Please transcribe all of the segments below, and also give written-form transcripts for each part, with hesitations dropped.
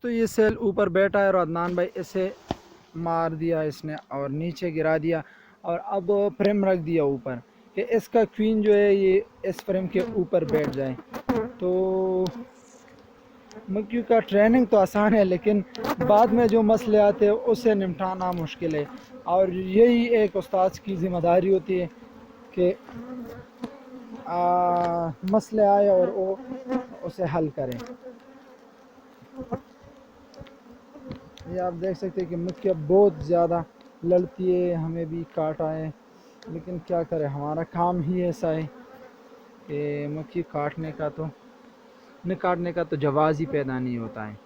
दोस्तों ये सेल ऊपर बैठा है और अदनान भाई इसे मार दिया इसने और नीचे गिरा दिया और अब फ्रेम रख दिया ऊपर कि इसका क्वीन जो है ये इस फ्रेम के ऊपर बैठ जाए। तो मक्खियों का ट्रेनिंग तो आसान है लेकिन बाद में जो मसले आते हैं उससे निपटाना मुश्किल है और यही एक उस्ताद की ज़िम्मेदारी होती है कि मसले आए और वो उसे हल करें। ये आप देख सकते हैं कि मक्खियाँ बहुत ज़्यादा लड़ती है, हमें भी काट आए लेकिन क्या करें, हमारा काम ही ऐसा है कि मक्खी काटने का तो जवाज़ ही पैदा नहीं होता है।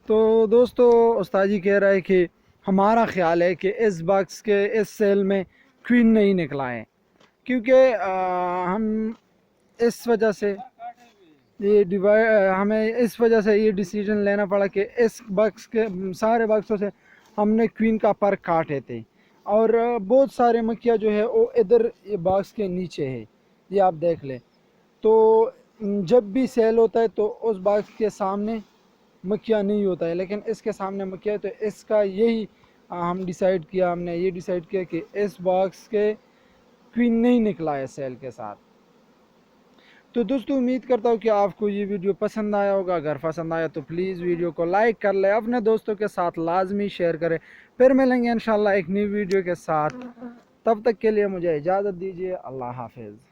तो दोस्तों उस्ताद जी कह रहा है कि हमारा ख्याल है कि इस बॉक्स के इस सेल में क्वीन नहीं निकला है क्योंकि हम इस वजह से हमें इस वजह से ये डिसीजन लेना पड़ा कि इस बॉक्स के सारे बॉक्सों से हमने क्वीन का पर काटे थे और बहुत सारे मक्खियाँ जो है वो इधर ये बॉक्स के नीचे है, ये आप देख लें। तो जब भी सेल होता है तो उस बॉक्स के सामने मक्खियाँ नहीं होता है लेकिन इसके सामने मक्खियाँ, तो इसका यही हमने ये डिसाइड किया कि इस बॉक्स के क्वीन नहीं निकला है सेल के साथ। तो दोस्तों उम्मीद करता हूँ कि आपको ये वीडियो पसंद आया होगा। अगर पसंद आया तो प्लीज़ वीडियो को लाइक कर ले, अपने दोस्तों के साथ लाजमी शेयर करें। फिर मिलेंगे इंशाल्लाह एक नई वीडियो के साथ, तब तक के लिए मुझे इजाज़त दीजिए। अल्लाह हाफिज़।